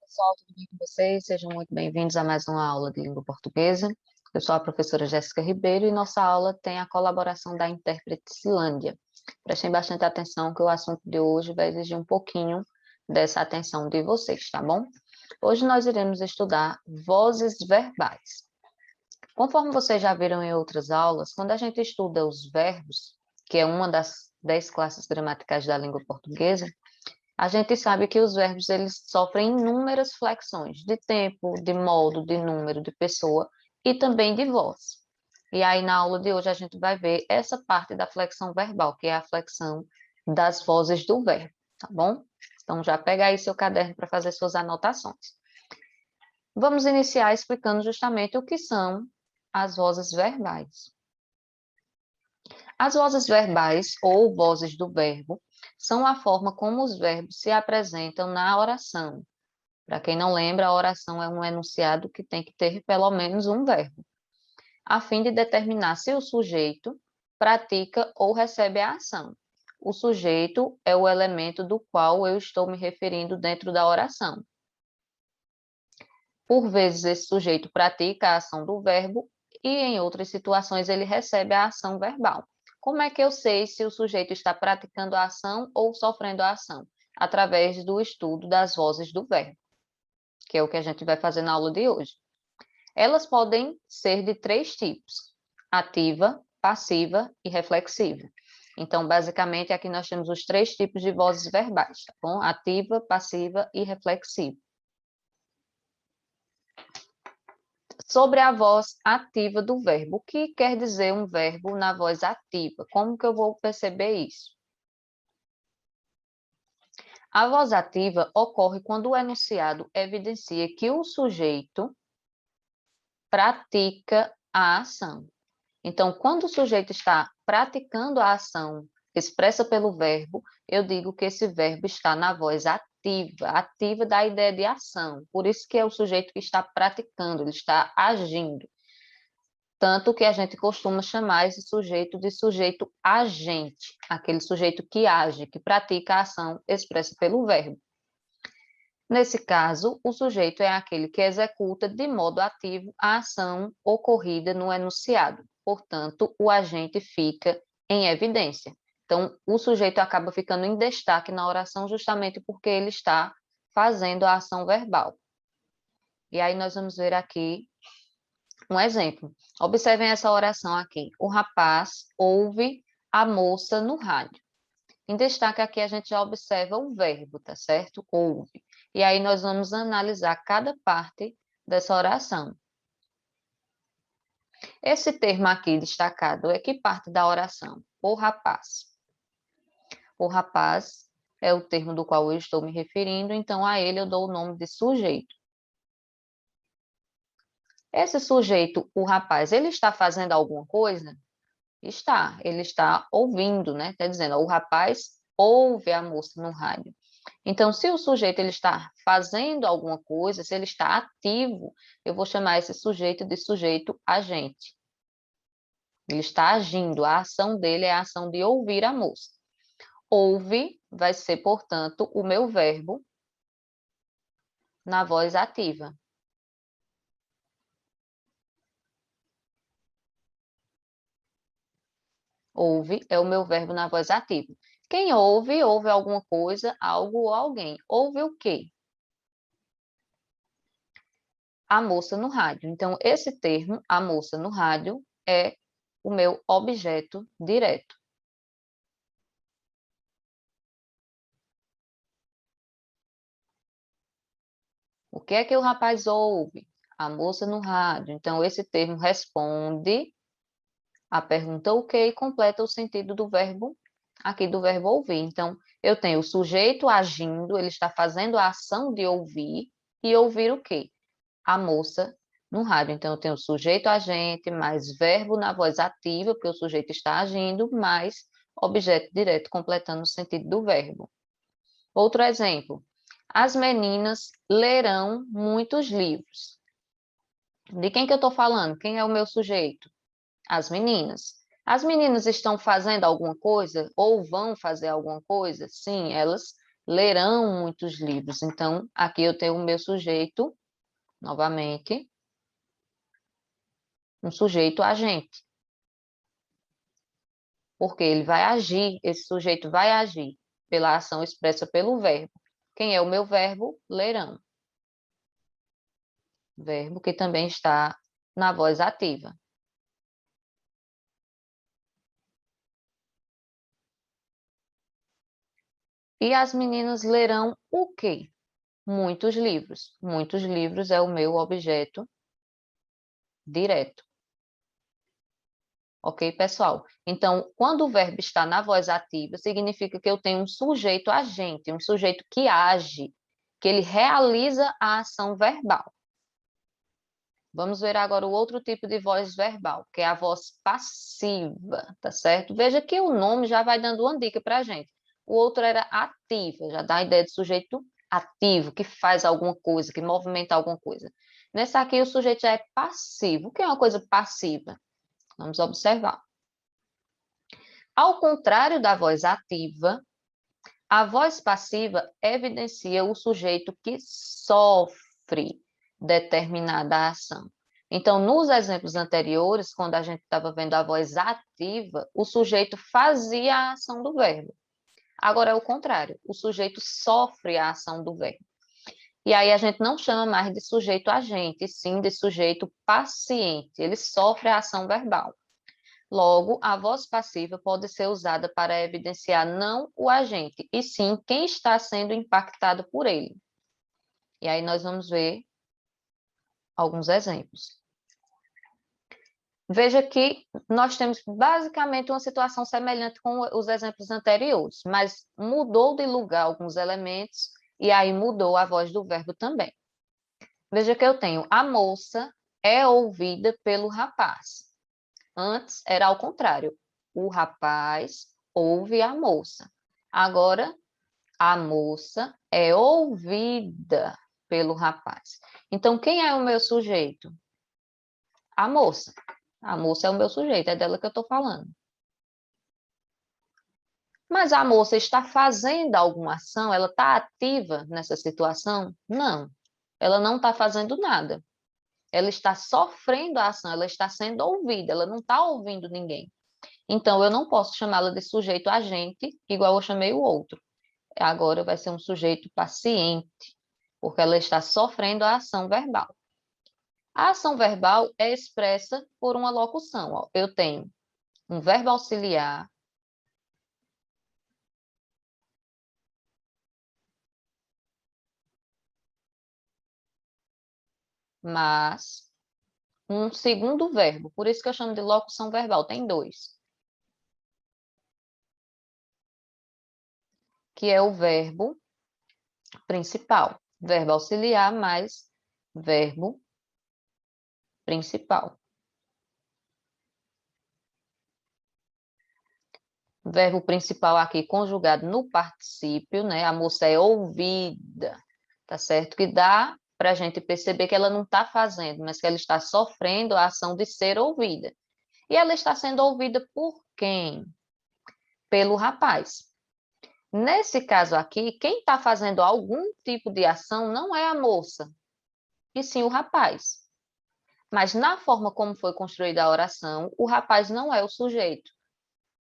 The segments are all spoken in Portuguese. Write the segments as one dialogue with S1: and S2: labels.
S1: Pessoal, tudo bem com vocês? Sejam muito bem-vindos a mais uma aula de língua portuguesa. Eu sou a professora Jéssica Ribeiro e nossa aula tem a colaboração da intérprete Silândia. Prestem bastante atenção que o assunto de hoje vai exigir um pouquinho dessa atenção de vocês, tá bom? Hoje nós iremos estudar vozes verbais. Conforme vocês já viram em outras aulas, quando a gente estuda os verbos, que é uma das 10 classes gramaticais da língua portuguesa, a gente sabe que os verbos eles sofrem inúmeras flexões de tempo, de modo, de número, de pessoa e também de voz. E aí na aula de hoje a gente vai ver essa parte da flexão verbal, que é a flexão das vozes do verbo, tá bom? Então já pega aí seu caderno para fazer suas anotações. Vamos iniciar explicando justamente o que são as vozes verbais. As vozes verbais ou vozes do verbo são a forma como os verbos se apresentam na oração. Para quem não lembra, a oração é um enunciado que tem que ter pelo menos um verbo, a fim de determinar se o sujeito pratica ou recebe a ação. O sujeito é o elemento do qual eu estou me referindo dentro da oração. Por vezes, esse sujeito pratica a ação do verbo e, em outras situações, ele recebe a ação verbal. Como é que eu sei se o sujeito está praticando a ação ou sofrendo a ação? Através do estudo das vozes do verbo, que é o que a gente vai fazer na aula de hoje. Elas podem ser de 3 tipos: ativa, passiva e reflexiva. Então, basicamente, aqui nós temos os 3 tipos de vozes verbais, tá bom? Ativa, passiva e reflexiva. Sobre a voz ativa do verbo. O que quer dizer um verbo na voz ativa? Como que eu vou perceber isso? A voz ativa ocorre quando o enunciado evidencia que o sujeito pratica a ação. Então, quando o sujeito está praticando a ação expressa pelo verbo, eu digo que esse verbo está na voz ativa. Ativa dá a ideia de ação, por isso que é o sujeito que está praticando, ele está agindo. Tanto que a gente costuma chamar esse sujeito de sujeito agente, aquele sujeito que age, que pratica a ação expressa pelo verbo. Nesse caso, o sujeito é aquele que executa de modo ativo a ação ocorrida no enunciado. Portanto, o agente fica em evidência. Então, o sujeito acaba ficando em destaque na oração justamente porque ele está fazendo a ação verbal. E aí nós vamos ver aqui um exemplo. Observem essa oração aqui. O rapaz ouve a moça no rádio. Em destaque aqui a gente já observa o verbo, tá certo? Ouve. E aí nós vamos analisar cada parte dessa oração. Esse termo aqui destacado é que parte da oração? O rapaz. O rapaz é o termo do qual eu estou me referindo, então a ele eu dou o nome de sujeito. Esse sujeito, o rapaz, ele está fazendo alguma coisa? Está, ele está ouvindo, né? Está dizendo, o rapaz ouve a moça no rádio. Então, se o sujeito ele está fazendo alguma coisa, se ele está ativo, eu vou chamar esse sujeito de sujeito agente. Ele está agindo, a ação dele é a ação de ouvir a moça. Ouve vai ser, portanto, o meu verbo na voz ativa. Ouve é o meu verbo na voz ativa. Quem ouve, ouve alguma coisa, algo ou alguém. Ouve o quê? A moça no rádio. Então, esse termo, a moça no rádio, é o meu objeto direto. O que é que o rapaz ouve? A moça no rádio. Então, esse termo responde a pergunta o que e completa o sentido do verbo, aqui do verbo ouvir. Então, eu tenho o sujeito agindo, ele está fazendo a ação de ouvir, e ouvir o quê? A moça no rádio. Então, eu tenho o sujeito agente, mais verbo na voz ativa, porque o sujeito está agindo, mais objeto direto, completando o sentido do verbo. Outro exemplo. As meninas lerão muitos livros. De quem que eu estou falando? Quem é o meu sujeito? As meninas. As meninas estão fazendo alguma coisa ou vão fazer alguma coisa? Sim, elas lerão muitos livros. Então, aqui eu tenho o meu sujeito, novamente, um sujeito agente. Porque ele vai agir, esse sujeito vai agir pela ação expressa pelo verbo. Quem é o meu verbo? Lerão. Verbo que também está na voz ativa. E as meninas lerão o quê? Muitos livros. Muitos livros é o meu objeto direto. Ok, pessoal? Então, quando o verbo está na voz ativa, significa que eu tenho um sujeito agente, um sujeito que age, que ele realiza a ação verbal. Vamos ver agora o outro tipo de voz verbal, que é a voz passiva, tá certo? Veja que o nome já vai dando uma dica para a gente. O outro era ativa, já dá a ideia de sujeito ativo, que faz alguma coisa, que movimenta alguma coisa. Nesse aqui, o sujeito já é passivo. O que é uma coisa passiva? Vamos observar. Ao contrário da voz ativa, a voz passiva evidencia o sujeito que sofre determinada ação. Então, nos exemplos anteriores, quando a gente estava vendo a voz ativa, o sujeito fazia a ação do verbo. Agora é o contrário, o sujeito sofre a ação do verbo. E aí a gente não chama mais de sujeito agente, e sim de sujeito paciente. Ele sofre a ação verbal. Logo, a voz passiva pode ser usada para evidenciar não o agente, e sim quem está sendo impactado por ele. E aí nós vamos ver alguns exemplos. Veja que nós temos basicamente uma situação semelhante com os exemplos anteriores, mas mudou de lugar alguns elementos e aí mudou a voz do verbo também. Veja que eu tenho a moça é ouvida pelo rapaz. Antes era ao contrário. O rapaz ouve a moça. Agora, a moça é ouvida pelo rapaz. Então, quem é o meu sujeito? A moça. A moça é o meu sujeito, é dela que eu estou falando. Mas a moça está fazendo alguma ação? Ela está ativa nessa situação? Não. Ela não está fazendo nada. Ela está sofrendo a ação, ela está sendo ouvida, ela não está ouvindo ninguém. Então, eu não posso chamá-la de sujeito agente, igual eu chamei o outro. Agora vai ser um sujeito paciente, porque ela está sofrendo a ação verbal. A ação verbal é expressa por uma locução. Ó. Eu tenho um verbo auxiliar, mas um segundo verbo. Por isso que eu chamo de locução verbal. Tem dois. Que é o verbo principal. Verbo auxiliar mais verbo principal. Verbo principal aqui conjugado no particípio, né? A moça é ouvida, tá certo? Que dá para a gente perceber que ela não está fazendo, mas que ela está sofrendo a ação de ser ouvida. E ela está sendo ouvida por quem? Pelo rapaz. Nesse caso aqui, quem está fazendo algum tipo de ação não é a moça, e sim o rapaz. Mas na forma como foi construída a oração, o rapaz não é o sujeito.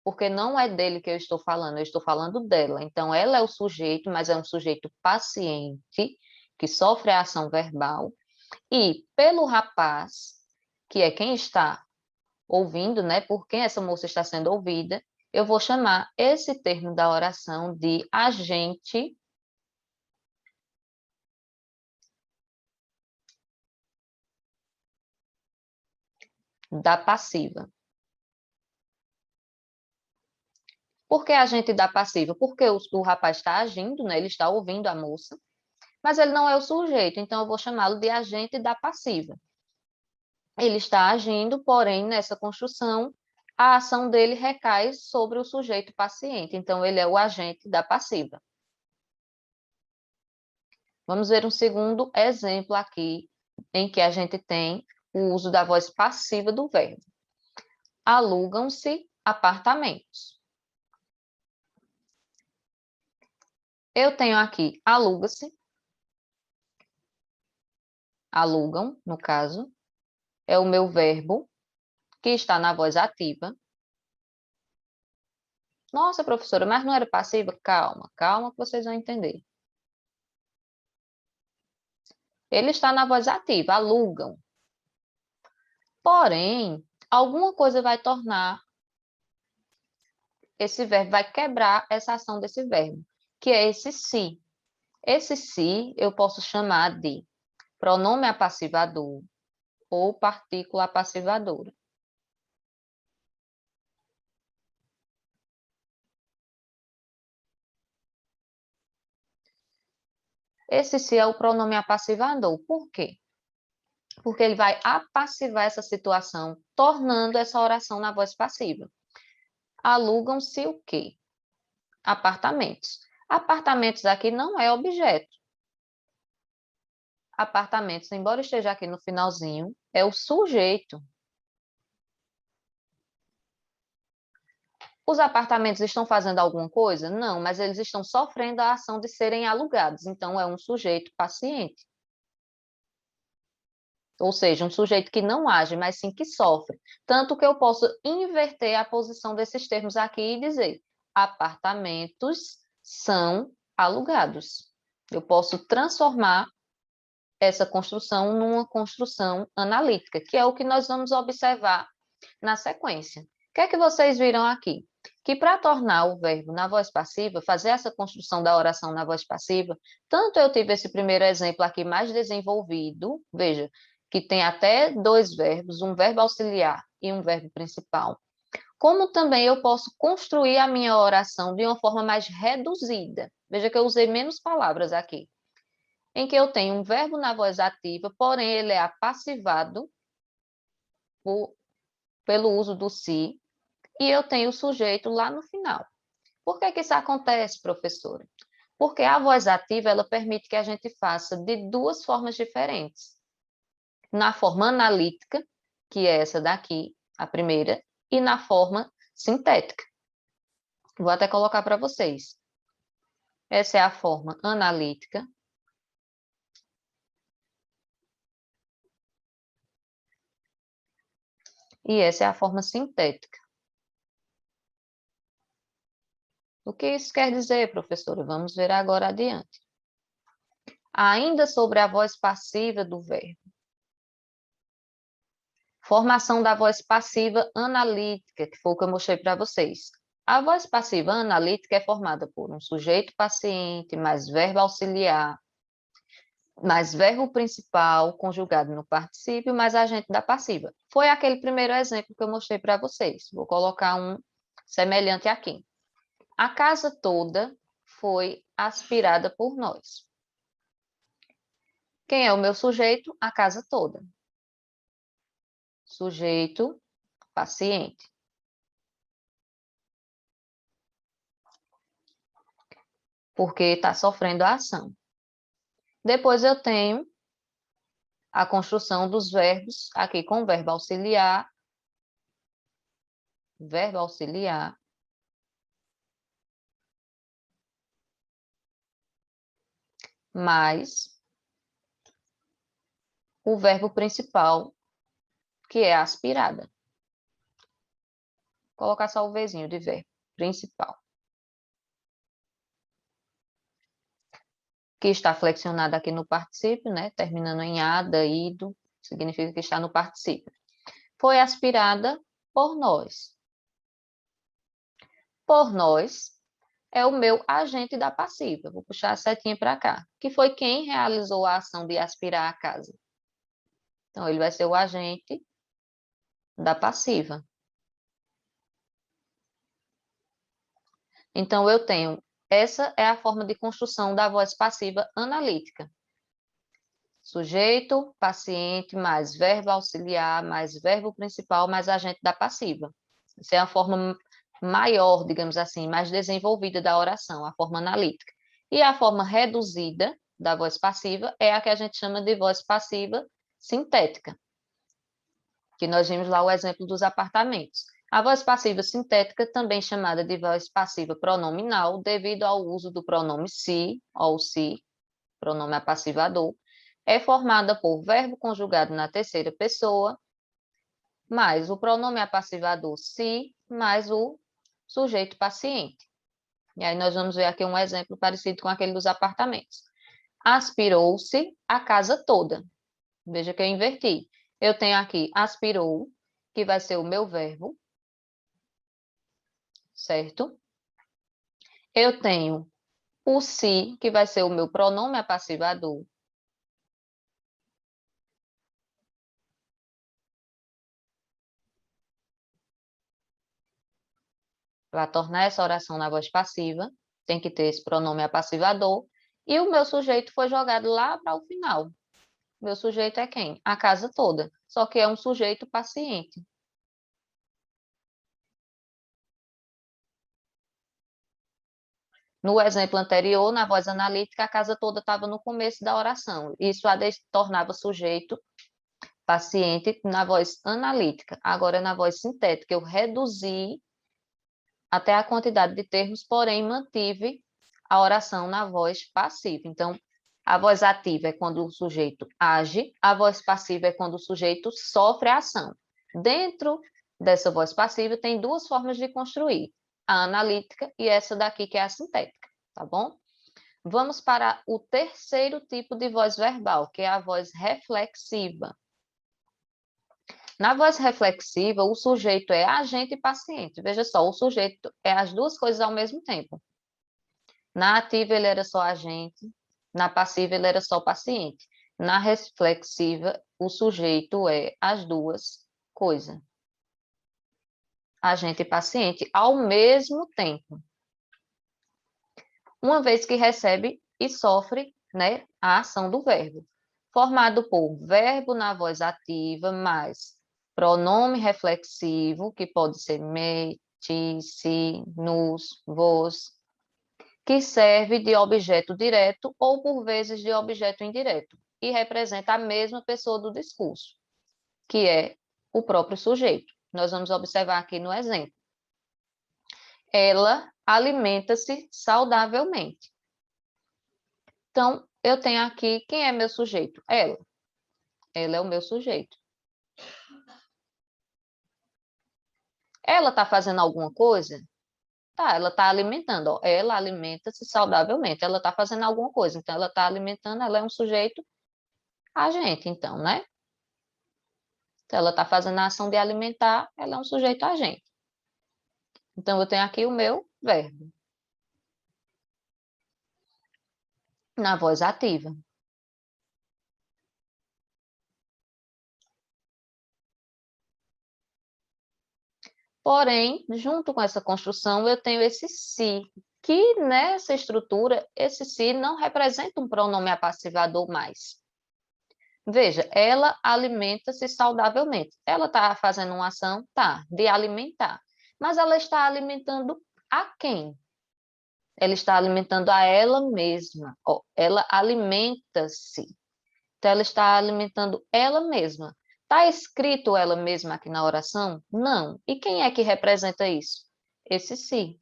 S1: Porque não é dele que eu estou falando dela. Então, ela é o sujeito, mas é um sujeito paciente, que sofre a ação verbal, e pelo rapaz, que é quem está ouvindo, né, por quem essa moça está sendo ouvida, eu vou chamar esse termo da oração de agente da passiva. Por que agente da passiva? Porque o rapaz está agindo, né, ele está ouvindo a moça, mas ele não é o sujeito, então eu vou chamá-lo de agente da passiva. Ele está agindo, porém, nessa construção, a ação dele recai sobre o sujeito paciente. Então, ele é o agente da passiva. Vamos ver um segundo exemplo aqui, em que a gente tem o uso da voz passiva do verbo. Alugam-se apartamentos. Eu tenho aqui aluga-se, alugam, no caso, é o meu verbo que está na voz ativa. Nossa, professora, mas não era passiva? Calma, calma que vocês vão entender. Ele está na voz ativa, alugam. Porém, alguma coisa vai tornar esse verbo, vai quebrar essa ação desse verbo, que é esse se. Esse se eu posso chamar de pronome apassivador ou partícula apassivadora. Esse se é o pronome apassivador. Por quê? Porque ele vai apassivar essa situação, tornando essa oração na voz passiva. Alugam-se o quê? Apartamentos. Apartamentos aqui não é objeto. Apartamentos, embora esteja aqui no finalzinho, é o sujeito. Os apartamentos estão fazendo alguma coisa? Não, mas eles estão sofrendo a ação de serem alugados. Então, é um sujeito paciente. Ou seja, um sujeito que não age, mas sim que sofre. Tanto que eu posso inverter a posição desses termos aqui e dizer: apartamentos são alugados. Eu posso transformar essa construção numa construção analítica, que é o que nós vamos observar na sequência. O que é que vocês viram aqui? Que para tornar o verbo na voz passiva, fazer essa construção da oração na voz passiva, tanto eu tive esse primeiro exemplo aqui mais desenvolvido, veja, que tem até dois verbos, um verbo auxiliar e um verbo principal, como também eu posso construir a minha oração de uma forma mais reduzida. Veja que eu usei menos palavras aqui, em que eu tenho um verbo na voz ativa, porém ele é apassivado pelo uso do se, e eu tenho o sujeito lá no final. Por que que isso acontece, professora? Porque a voz ativa, ela permite que a gente faça de duas formas diferentes. Na forma analítica, que é essa daqui, a primeira, e na forma sintética. Vou até colocar para vocês. Essa é a forma analítica. E essa é a forma sintética. O que isso quer dizer, professora? Vamos ver agora adiante. Ainda sobre a voz passiva do verbo. Formação da voz passiva analítica, que foi o que eu mostrei para vocês. A voz passiva analítica é formada por um sujeito paciente, mais verbo auxiliar, mais verbo principal conjugado no particípio, mais agente da passiva. Foi aquele primeiro exemplo que eu mostrei para vocês. Vou colocar um semelhante aqui. A casa toda foi aspirada por nós. Quem é o meu sujeito? A casa toda. Sujeito paciente. Porque está sofrendo a ação. Depois eu tenho a construção dos verbos, aqui com verbo auxiliar, mais o verbo principal, que é aspirada. Vou colocar só o Vzinho de verbo principal. Que está flexionado aqui no particípio, né? Terminando em ada, ido, significa que está no particípio. Foi aspirada por nós. Por nós é o meu agente da passiva. Vou puxar a setinha para cá. Que foi quem realizou a ação de aspirar a casa. Então, ele vai ser o agente da passiva. Então, eu tenho, essa é a forma de construção da voz passiva analítica. Sujeito, paciente, mais verbo auxiliar, mais verbo principal, mais agente da passiva. Essa é a forma maior, digamos assim, mais desenvolvida da oração, a forma analítica. E a forma reduzida da voz passiva é a que a gente chama de voz passiva sintética, que nós vimos lá o exemplo dos apartamentos. A voz passiva sintética, também chamada de voz passiva pronominal, devido ao uso do pronome se ou se, pronome apassivador, é formada por verbo conjugado na terceira pessoa, mais o pronome apassivador se, mais o sujeito paciente. E aí nós vamos ver aqui um exemplo parecido com aquele dos apartamentos. Aspirou-se a casa toda. Veja que eu inverti. Eu tenho aqui aspirou, que vai ser o meu verbo, certo? Eu tenho o se, que vai ser o meu pronome apassivador. Para tornar essa oração na voz passiva, tem que ter esse pronome apassivador. E o meu sujeito foi jogado lá para o final. Meu sujeito é quem? A casa toda. Só que é um sujeito paciente. No exemplo anterior, na voz analítica, a casa toda estava no começo da oração. Isso a tornava sujeito paciente na voz analítica. Agora, na voz sintética, eu reduzi até a quantidade de termos, porém mantive a oração na voz passiva. Então, a voz ativa é quando o sujeito age, a voz passiva é quando o sujeito sofre a ação. Dentro dessa voz passiva, tem duas formas de construir, a analítica e essa daqui, que é a sintética, tá bom? Vamos para o terceiro tipo de voz verbal, que é a voz reflexiva. Na voz reflexiva, o sujeito é agente e paciente. Veja só, o sujeito é as duas coisas ao mesmo tempo. Na ativa, ele era só agente, na passiva, ele era só paciente. Na reflexiva, o sujeito é as duas coisas, agente e paciente, ao mesmo tempo. Uma vez que recebe e sofre, né, a ação do verbo. Formado por verbo na voz ativa, mais pronome reflexivo, que pode ser me, ti, si, nos, vos, que serve de objeto direto ou, por vezes, de objeto indireto, e representa a mesma pessoa do discurso, que é o próprio sujeito. Nós vamos observar aqui no exemplo. Ela alimenta-se saudavelmente. Então, eu tenho aqui, quem é meu sujeito? Ela. Ela é o meu sujeito. Ela está fazendo alguma coisa? Tá, ela está alimentando. Ó. Ela alimenta-se saudavelmente. Ela está fazendo alguma coisa. Então, ela está alimentando, ela é um sujeito agente, então, né? Se ela está fazendo a ação de alimentar, ela é um sujeito agente. Então, eu tenho aqui o meu verbo. Na voz ativa. Porém, junto com essa construção, eu tenho esse se, que nessa estrutura, esse se não representa um pronome apassivador mais. Veja, ela alimenta-se saudavelmente. Ela está fazendo uma ação, tá, de alimentar. Mas ela está alimentando a quem? Ela está alimentando a ela mesma. Ó, ela alimenta-se. Então, ela está alimentando ela mesma. Está escrito ela mesma aqui na oração? Não. E quem é que representa isso? Esse si,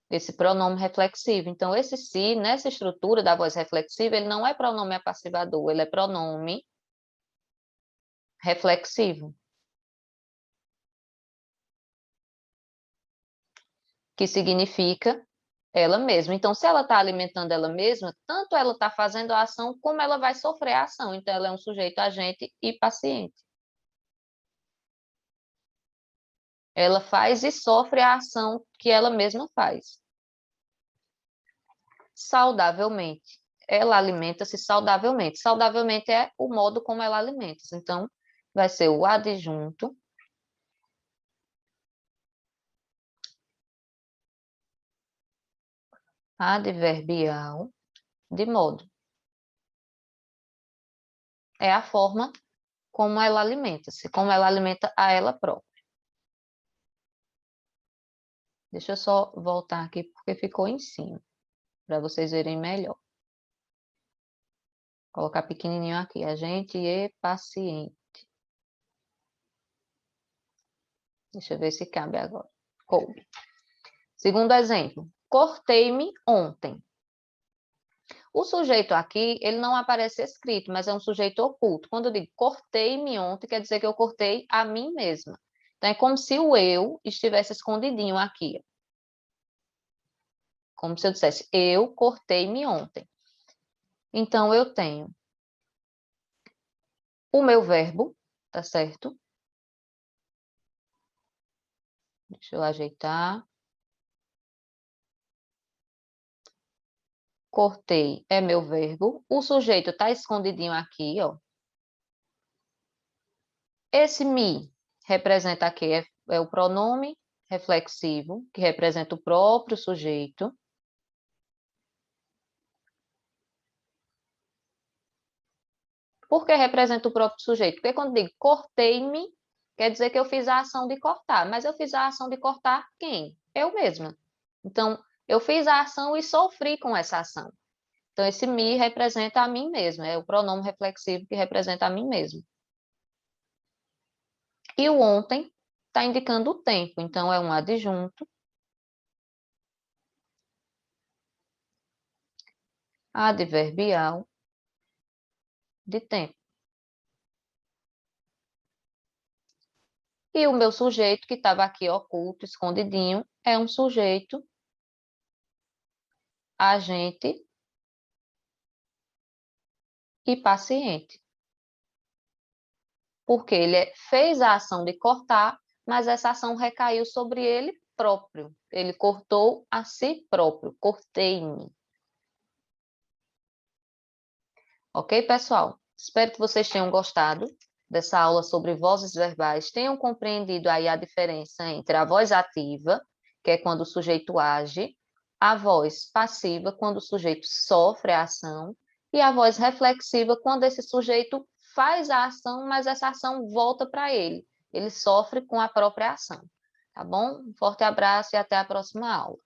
S1: esse pronome reflexivo. Então, esse si, nessa estrutura da voz reflexiva, ele não é pronome apassivador, ele é pronome reflexivo, que significa ela mesma. Então, se ela está alimentando ela mesma, tanto ela está fazendo a ação, como ela vai sofrer a ação. Então, ela é um sujeito agente e paciente. Ela faz e sofre a ação que ela mesma faz. Saudavelmente. Ela alimenta-se saudavelmente. Saudavelmente é o modo como ela alimenta. Então, vai ser o adjunto adverbial de modo. É a forma como ela alimenta-se, como ela alimenta a ela própria. Deixa eu só voltar aqui porque ficou em cima, para vocês verem melhor. Colocar pequenininho aqui, agente e paciente. Deixa eu ver se cabe agora. Coube. Segundo exemplo. Cortei-me ontem. O sujeito aqui, ele não aparece escrito, mas é um sujeito oculto. Quando eu digo cortei-me ontem, quer dizer que eu cortei a mim mesma. Então, é como se o eu estivesse escondidinho aqui. Como se eu dissesse, eu cortei-me ontem. Então, eu tenho o meu verbo, tá certo? Deixa eu ajeitar. Cortei é meu verbo. O sujeito está escondidinho aqui, ó. Esse me representa aqui, é o pronome reflexivo, que representa o próprio sujeito. Por que representa o próprio sujeito? Porque quando digo cortei-me, quer dizer que eu fiz a ação de cortar. Mas eu fiz a ação de cortar quem? Eu mesma. Então, eu fiz a ação e sofri com essa ação. Então, esse me representa a mim mesmo, é o pronome reflexivo que representa a mim mesmo. E o ontem está indicando o tempo, então é um adjunto adverbial de tempo. E o meu sujeito, que estava aqui oculto, escondidinho, é um sujeito agente e paciente. Porque ele fez a ação de cortar, mas essa ação recaiu sobre ele próprio. Ele cortou a si próprio, cortei-me. Ok, pessoal? Espero que vocês tenham gostado dessa aula sobre vozes verbais, tenham compreendido aí a diferença entre a voz ativa, que é quando o sujeito age, a voz passiva, quando o sujeito sofre a ação, e a voz reflexiva, quando esse sujeito faz a ação, mas essa ação volta para ele. Ele sofre com a própria ação. Tá bom? Um forte abraço e até a próxima aula.